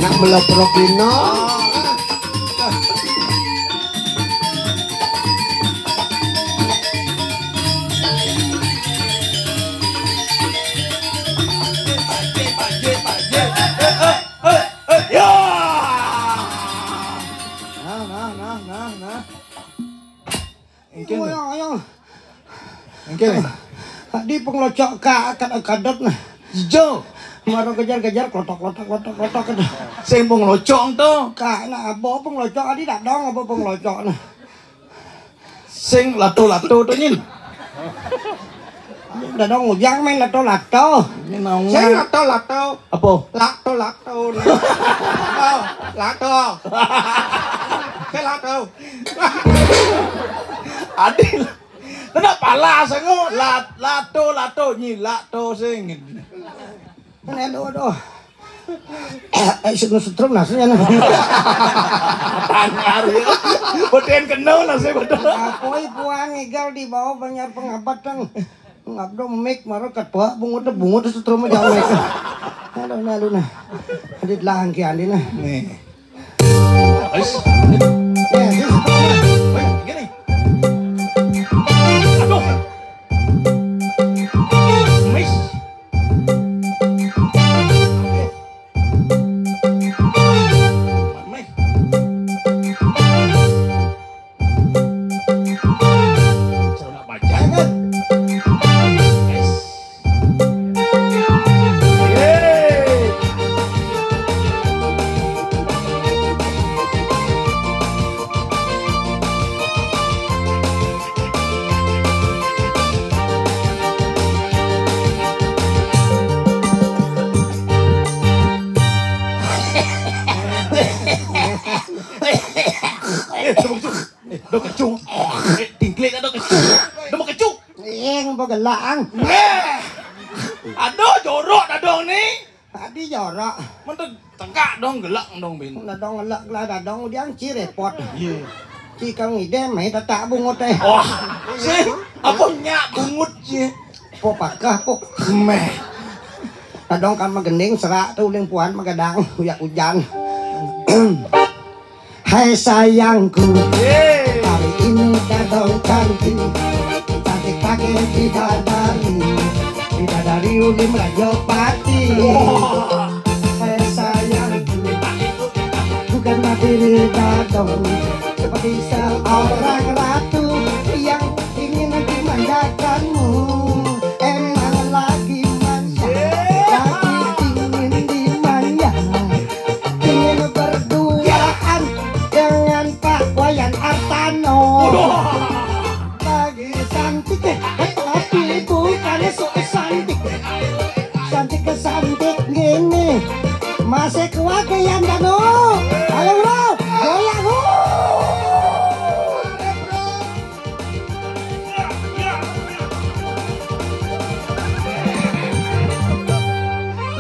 Nak meleprok dino. Nah. Ayo. Engke. Di penglocok kadot nah. Hijau. Maro kejar-kejar klotok. Sing pung locong to. Kana abo penglocok adi dak dong abo penglocok nah. Sing lato-lato to nyin. Dak dong ujang main lato. Ini naon. Ceng lato. Apa? Lato. Oh, lato. Ke lato. Adil. Tidak pala sengo lato nyi lato sing. Aduh. Sunu setrum nasinya nah. Tangar ya. Boten kenal nasi boten. Apoi puang egal di bawah banyak pengabat tang. Ngabdo mik maro katwa bungut setrum aja mik. Aduh nah. Adit lahang ki andi nah. Nih. Ya, dia setrum. Woi, gini. Aduh. Mis. Mamai. Coba baca kan. Yes. Yeay. Do kecung. Tingklik do kecung. Do mau kecung. Ing po galaang. Aduh, jorok dah dong ni. Tadi jorok. Mentek tengkak dong gelak dong bin. Dadong ngelak lah dadong diang ci repot. Iya. Ci kang ide mai tak bungut teh. Wah, sih apa nyak bungut sih? Po pakah po meh. Dadong kan magending serak tuh uling puan magadang uyak hujan. Hai sayangku, hari ini dadong cantik, cantik pakai bidadari ulim raja pati. Hai sayangku, bukan diri dadong seperti seorang ratu yang ingin dimanjakanmu. Emang lagi manja, lagi ingin dimanja, ingin berduaan dengan Pak Wayan Artano. Lagi cantik, tapi bukan sok cantik, cantik gini. Masih kuat yang dano. Halo bro, goyang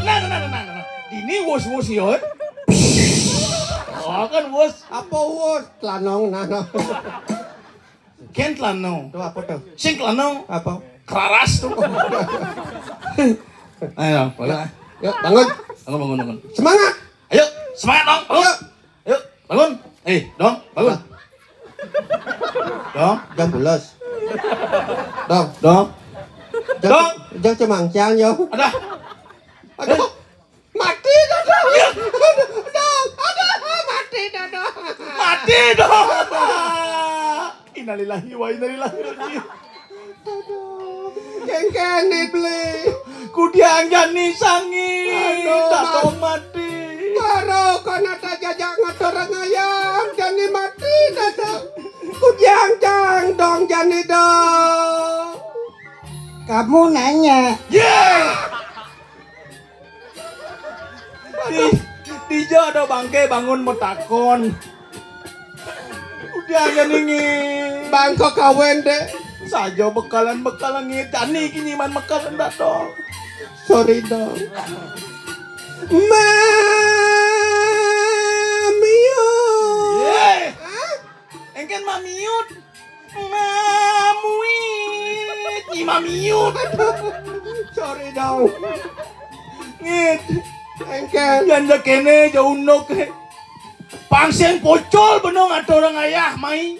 Nah. Ini wus ya. Oh kan wus. Apa wus? Telanong nano. Ken telanong. Tuh apa tuh? Sing telanong. Apa? Keraras tuh. Ayo, boleh. Yuk bangun. Bangun. Semangat. Ayo, semangat dong. Bangun. Ayo, bangun. Dong, bangun. Dong, Jam bulas. Dong. dong. Jam cemangcang yo. Ada. Aduh. Mati dah. Dong. Aduh, mati dah. Mati dong. Innalillahi wa inna ilaihi raji'un. Kengkene beli. Kudiang jani sangi. Aduh, Datong mati. Karo kana ta jajak ngatur ngayam jani mati dah. Kujang jang dong jani dong. Kamu nanya. Di jodoh bangke bangun metakon. Kudiang jani ngi. Bangko kawin deh. Saja bekalan ngi. Jani kini man bekalan datong. Sorry dong. Mamiut. Engken mamiut. Mamuit. Ni mamiut. Sorry dong. Ngit. Engken. Janda kene jauh nok. Pangseng pocol benong ada orang ayah mai.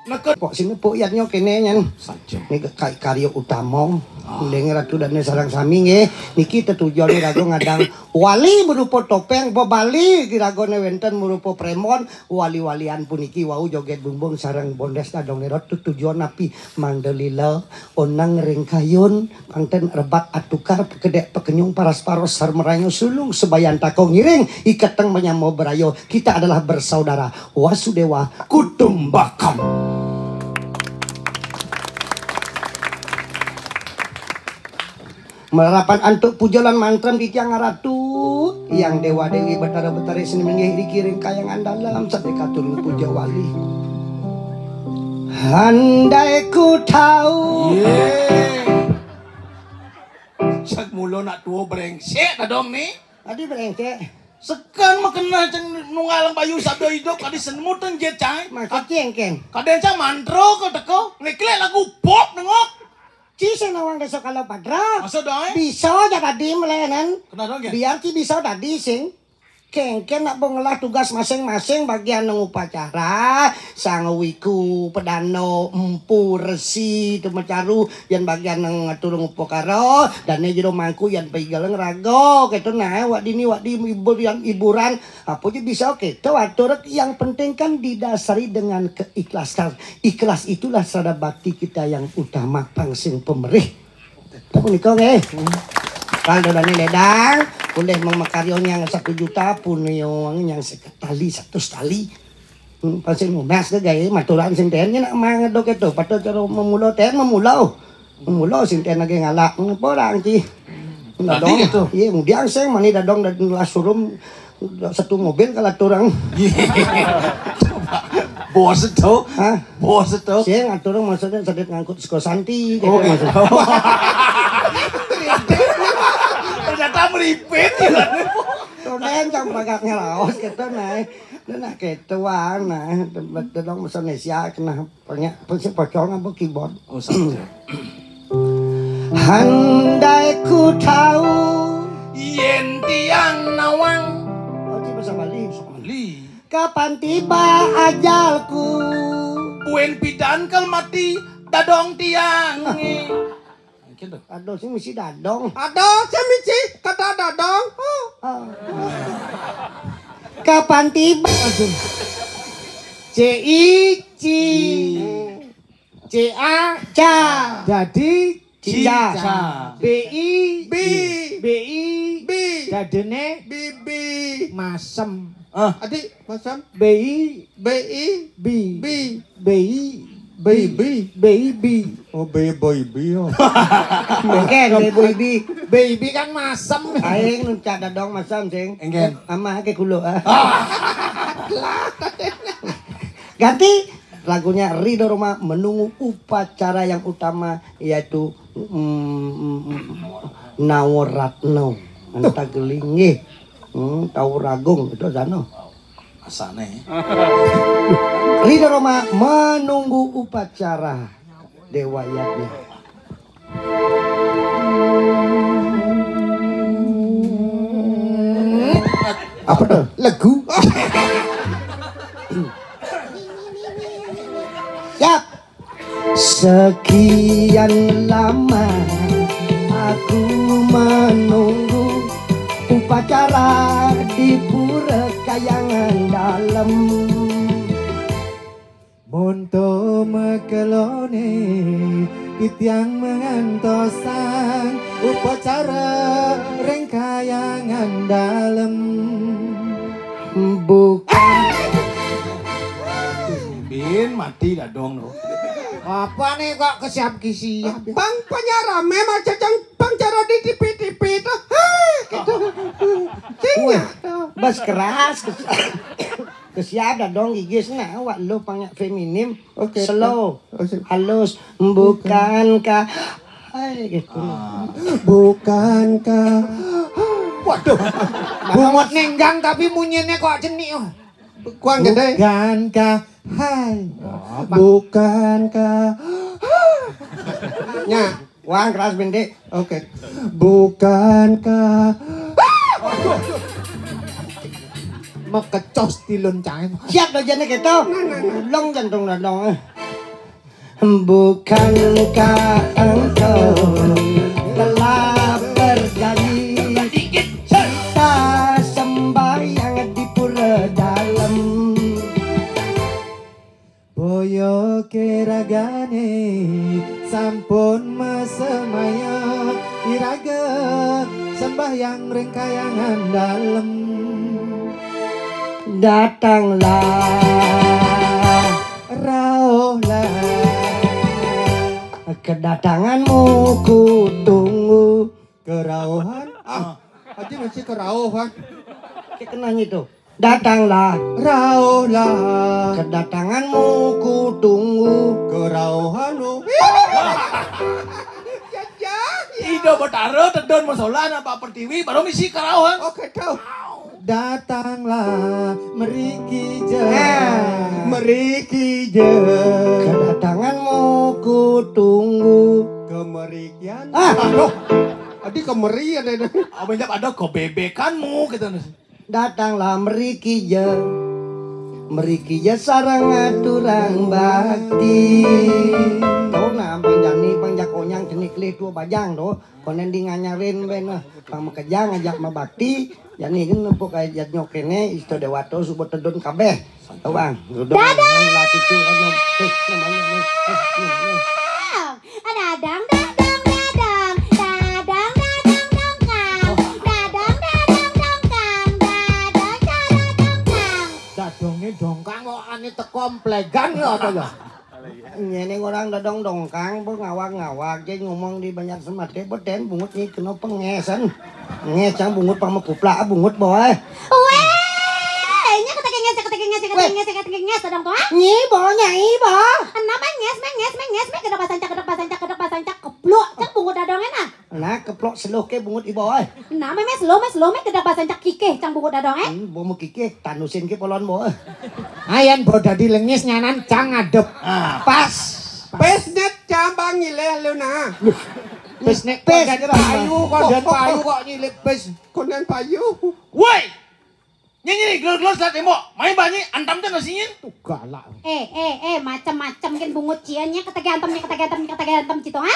Neket. Kok sini po yan nyo kene yan. Saja. Ini karyo utama. Dengar ratu dan sarang sami nge. Niki tetujuan rago ngadang wali berupa topeng po Bali. Kiragone wenten berupa premon. Wali-walian puniki wau joget bumbung sarang bondes nadong nerot tujuan napi Mandalila onang ringkayun pangten rebat atukar kedek pekenyung paras paros sar merayu sulung sebayan takong ngiring ikateng menyamo berayo. Kita adalah bersaudara Wasudewa Kutumbakam. Melarapan antuk pujolan mantram di tiang ratu yang dewa dewi betara betari seni menggih dikiring kayangan dalam sampai katurun puja wali. Andai ku tahu. Sak mulo nak tua brengsek dah dong ni. Adi brengsek. Sekan makena cang nungalang bayu sabda hidup kadi semut teng jet cai. Maksud cengkeng. Kadang cang mantro ke teko ngeklek lagu pop nengok. Ci nawang desa kalau padra. Masa dong? Bisa aja tadi melenan. Kenapa dong ya? Biar ci bisa tadi sing. Kengken nak bengelah tugas masing-masing bagian ng upacara sang wiku pedano empu resi tu macaru yang bagian ng tulung upokaro dan jero mangku yang paigaleng rago keto nah wak di hiburan apa aja bisa keto atur yang penting kan didasari dengan keikhlasan. Ikhlas itulah sada bakti kita yang utama pangsing pemerih. Tapi nikah kalau dani ledang boleh memakaryon yang 1 juta pun yung yang sekali 100 tali. Pasing umas ke gaya maturan sing ten nya nak mangadok ito pato cara memulo ten memulaw sing ten lagi ngalak porang ci. Dadong itu. Iya kemudian saya mani dadong dan lasurum satu mobil kalau turang. Bos itu. Hah? Bos itu. Saya ngaturang maksudnya sedek ngangkut sekolah santi. Oh, ternyata melipit ya. Tonen trong bagak ngelaos gitu nah. Nah gitu nah dong Indonesia kena banyak pocong apa keyboard. Oh sama. Handai ku tahu Yen tiang nawang. oh itu bahasa Bali. Kapan tiba ajalku? Buen pidan kal mati dadong tiang. Aduh sih mesti dadong. Aduh, semici kata dadong. Kapan tiba? Aduh. C-I-C C-A-C jadi Cica. B-I B B-I B dadene Bibi. masem Adik, masam B-I BI B B B-I baby. baby Oh, baby. Oh. Mungkin baby. baby kan masem Aing nuncak dadong masam sing. Engken. Ama ke kulo Ganti lagunya Ridho Roma menunggu upacara yang utama yaitu Nawaratno Antagelingi Tauragung itu sana. Asane. Ridho Roma menunggu upacara Dewa Yagni. apa tuh lagu Siap. Sekian lama aku menunggu upacara di pura Kayangan Dalam. Monto mekelone Pitiang mengantosan upacara Rengkayangan Dalam. Bukan Bin mati dadong no. Apa nih kok kesiap kisiap? Bang penjara memang cacang bang cara di TV itu. Gitu. Tinggal. bas keras kesiap dong gigisnya awak lo panggil feminim. Oke. Slow Oh, sip. halus. Bukankah hai gitu. Bukankah waduh bungot nenggang tapi munyinya kok jenik oh. Kuang gede. Bukankah hai bukankah Nya. Wang keras bendik. Oke. bukankah mekecos tilun cain Siap dah jane gitu. Long jantung dong. Bukankah engkau telah berjanji serta sembahyang di pura dalam. boyo keragane sampun mesemaya iraga sembahyang rengkayangan dalam. Datanglah Rauhlah kedatanganmu ku tunggu. kerauhan Aji masih kerauhan. Kenanya itu. Datanglah Rauhlah kedatanganmu ku tunggu. kerauhan Ido betara tedon masalah apa pertiwi baru misi karauhan. Oke tahu. datanglah meriki je Meriki je. Kedatanganmu ku tunggu. kemerikian Aduh. Adik kemeri ada. Banyak ada kebebekanmu gitu. Datanglah meriki je. Meriki je sarang aturang bakti. Tahu na pang jakonyang jenik le tua bajang do. Konen di nganyarin ben pang makejang ajak mabakti. Yani kan nempuk kayak jat nyokene isto dewato subot tedon kabeh. Tahu bang. Dadah. Laki tu kan namanya. Dadang dadang dadang dadang dadang dongkang dadang dadang dongkang dadang dadang dongkang dadongnya dongkang kok ane tekomplegan ya apa ya Nyene orang dadong dongkang bu ngawak-ngawak jadi ngomong di banyak semat deh beten bungut nih kena pengesan ngesang bungut pamekuplak bungut boy weh nya ketek nges dong tuh nyi bo nyai bo kenapa nges kedok pasancak keblok cak bungut dadongnya nah Nah keplok seluh ke bungut ibu ơi. Nah mes lo kedak bahasa cak kikeh cang bungut dadong Bo mau kikih tanusin ke polon bo. Ayan bo dadi lengis nyanan cang ngadep. Pas. Pesnet jambang nyileh lu nah. Pes nek Pes, kondan payu, kondan payu kok nyilip pes. Konen payu. Woi! Nyanyi gelos lah tembok. Main banyak antam tuh nasinya. Tuh galak. macam-macam kan bungut ciannya ketagi antam cito ha?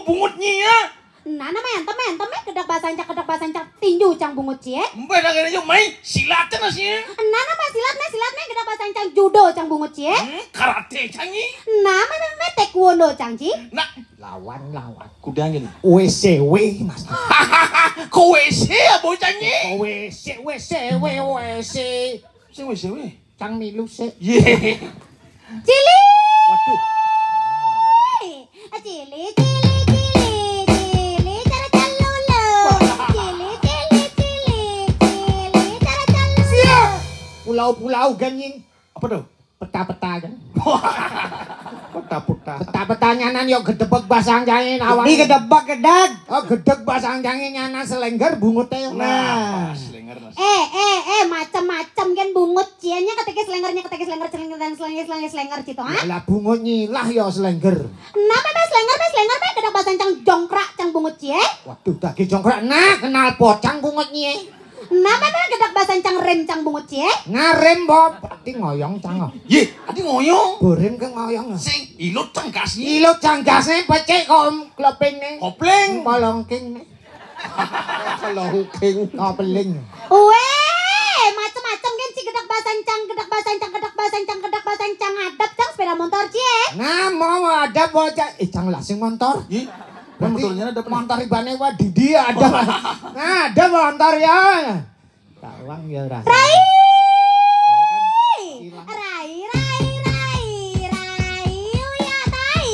Bungutnya ya. Nah namanya antam kedak bahasa cak tinju cang bungut cie. Mbak dah kena main silat tuh nasinya. Nah nama silat kedak bahasa cang judo cang bungut cie. Karate canggih. Nah me taekwondo cang ci. Nah, Lawan. kuda gini. WCW Mas. Kau WC ya bocahnya. WC. Sewe. Cang milu se. Ye. Cili. Waduh. Cili cara calulu. Cili cara calulu. Siap. Pulau-pulau ganying. Apa tuh? Peta-peta kan. Puta-puta. Peta-peta nyanan yuk gedebek basang jangin awan. Di kedebak kedag. Oh gedeg basang jangin nyanan selengger bungutnya yuk. Nah. Macam-macam kan bungut ciannya ketika selenger cito ha? Lah bungut nyilah ya selengger. Nah selenger kedak bahasa cang jongkrak cang bungut cie. Waduh dagi jongkrak nah kenal pocang bungut nye. Nah kedak bahasa cang rem cang bungut cie. Ngarem bob. Berarti ngoyong cang. Ye, adi ngoyong. Borem ke ngoyong. Sing ilut cangkasnya. Ilo canggasnya pecek kom kleping nih. Kopleng. Polongking nih. Kelongking. Kopeling. Weh, macam-macam kan si kedak bahasa cang adap cang sepeda motor cie. Nah mau ada bocah. Cang lah sing motor. Ye, Berarti motornya ada motor ibane wa Didi ada. Nah, ada motor ya. Tawang ya rasa. Rai uya tai. Rai uya tai.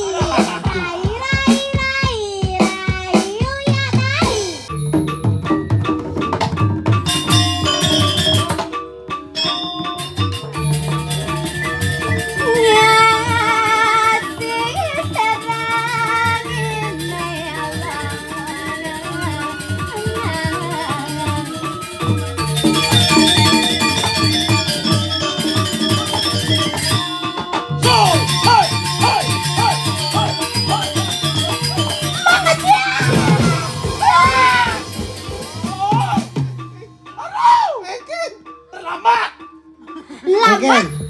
Terlambat.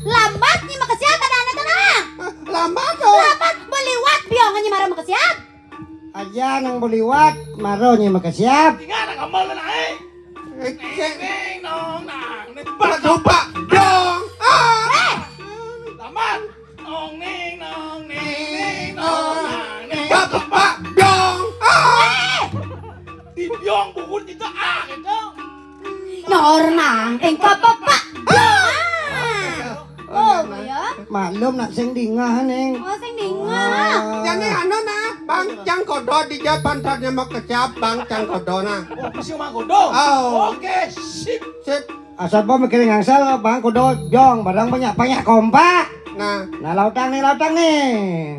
Lambat nih makasiat anak tenang. Lama kau. Lambat beliwat biong nya marah makasiat. Aja nang boliwat maronya makasiap. Tinggal nak amal na eh. Neng nong nang. Pak dong. Tamat. Nong neng nong nang. Pak dong. Di biong bukun itu gitu. Nor nang engkau papa. Oh ya. Maklum nak sing dingah neng. Oh sing dingah. Jadi anu nah, Bang Cang Kodo di pantatnya mau kecap Bang Cang Kodo nah. Oh, mesti manggodo. Oh. Oke, sip. Sip. Asal po mikirin ngangsal bang kudo jong barang banyak kompak. Nah, Nah lautang nih.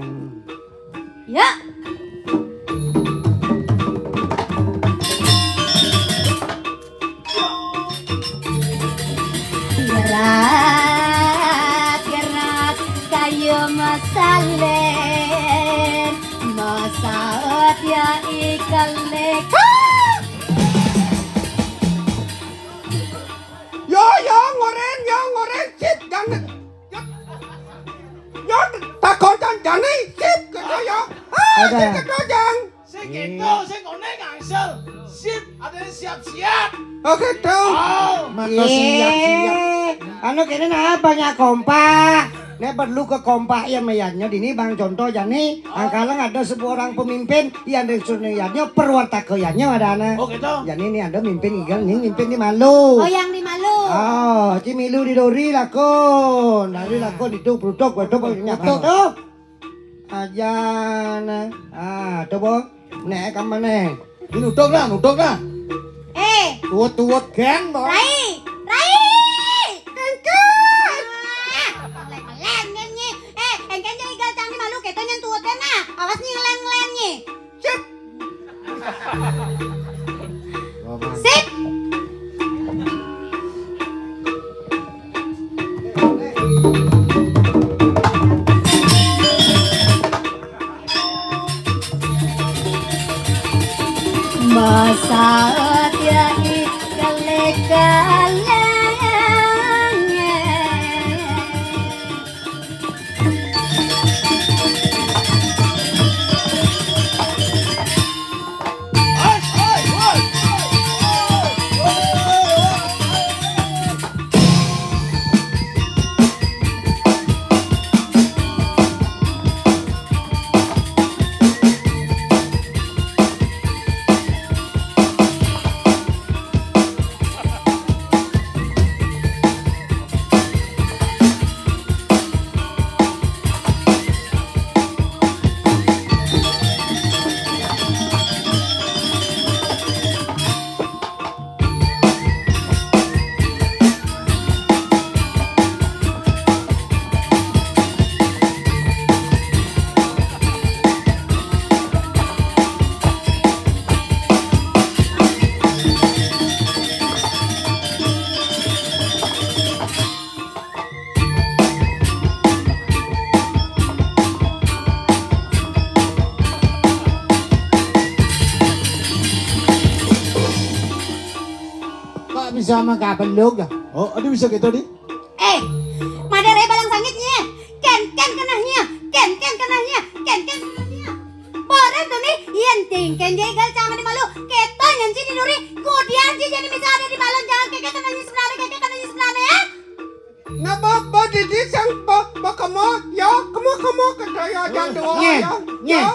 Ya. Gerak kayu masalen masaot ya ikan lek. yo ngoren sip jangan. Yo takon jangan sip kedo yo. Ada. Sip kedo jang. Sing gitu, sing koneng ngangsel. Sip, ada yang siap-siap. Oke dong. Oh. Maka siap-siap. Anu kini nah banyak kompak. Nek perlu ke kompak ya meyannya dini bang contoh jani. Angkalang ada sebuah orang pemimpin yang dari sunayanya perwartakoyannya ada anak. Oh gitu. Jadi ini ada mimpin igal nih mimpin di Malu. Oh yang di Malu. Oh, cimilu di dori lakon. Dari lakon itu produk wedok nyatok tuh. Aja nah. Tuh bo. Nek kamane. Ini nudok dah. Tuwut-tuwut gen boh. Rai. Engkau. Engkau igal cang di Malu keto nyen tuwet na. Awas nih ngeleng-ngeleng nih. kok bisa makapeluk ya? Oh, aduh bisa gitu di. Madare balang sangitnya. Ken kenahnya. Ken kenahnya. Boran tuh nih, yen tingken jegal jangan dimalu. Keto nyanci di nuri. Kudian jadi bisa ada di balon jangan keke kenanya sebenarnya ya. Nah, bo didi sang bo kamu kata ya jangan Nye.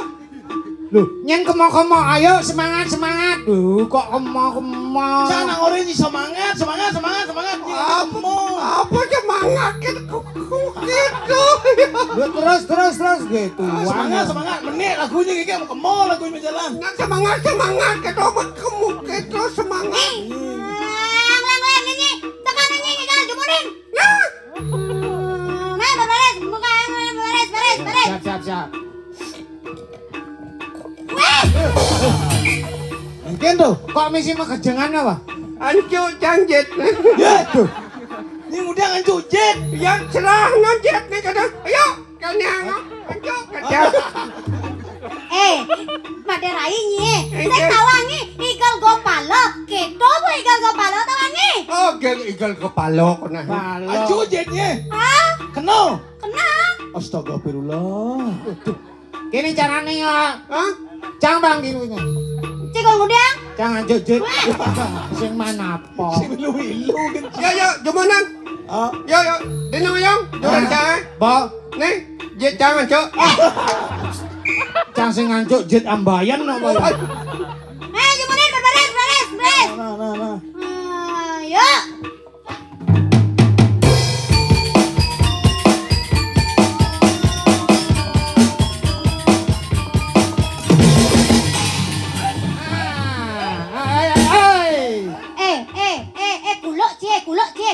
Loh, nyen kemo-kemo, ayo semangat. Duh, kok kemo-kemo. Sana orang ini semangat. apa semangat gitu. Loh, terus gitu. Semangat. Menit lagunya kayak mau ke mall lagunya jalan. Nah, semangat gitu kamu gitu semangat. Lang ini. Tekan ini kan jumurin. Nah, beres. Siap. Mungkin tuh, kok misi mah kejengan apa? Ancu janjet. Ya tuh. Ini udah ngancujet. Yang serah nganjet nih kadang. Ayo, kanyang ancu kadang. Maderainya. Saya tawangi igal gopalo. Keto bu igal gopalo tawangi. Oh, igal kepala kena. Ngancujetnya. Hah? Kenal. Kena? Astagfirullah. Kini caranya ya. Hah? Cang bang dinunya. Cikong udang. Jangan jujut. Sing mana po? Si ilu kan. Yo, jumunan. Ah, Yo, dino yang. Juran jangan. Bo, Nih, jet jangan, Cuk. cang sing ngancuk jet ambayan no bo. Jumurin beres. nah. Yuk.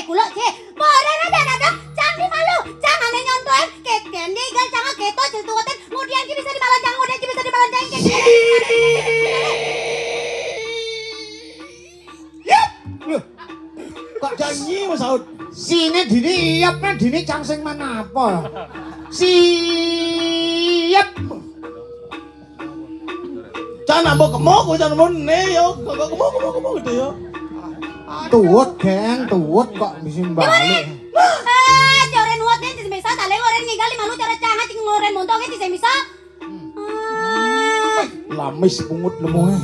Kulok cie. Boran ada. Jangan malu. Jangan nyontoin. Keken dia igal jangan keto cetuaten. Kemudian bisa di balon jangan. Yap. Kok janji Mas Saud? Sini dini iapnya dini cang sing mana apa? Siap. Jangan mau kemo, jangan mau ne yo. Kok kemo gitu yo. Tuwut kok bisa balik. Coren wotnya di semisa. Taleng oren ngigal di malu cara cangat. Ngoren montongnya di semisa. Lamis pungut lemuh.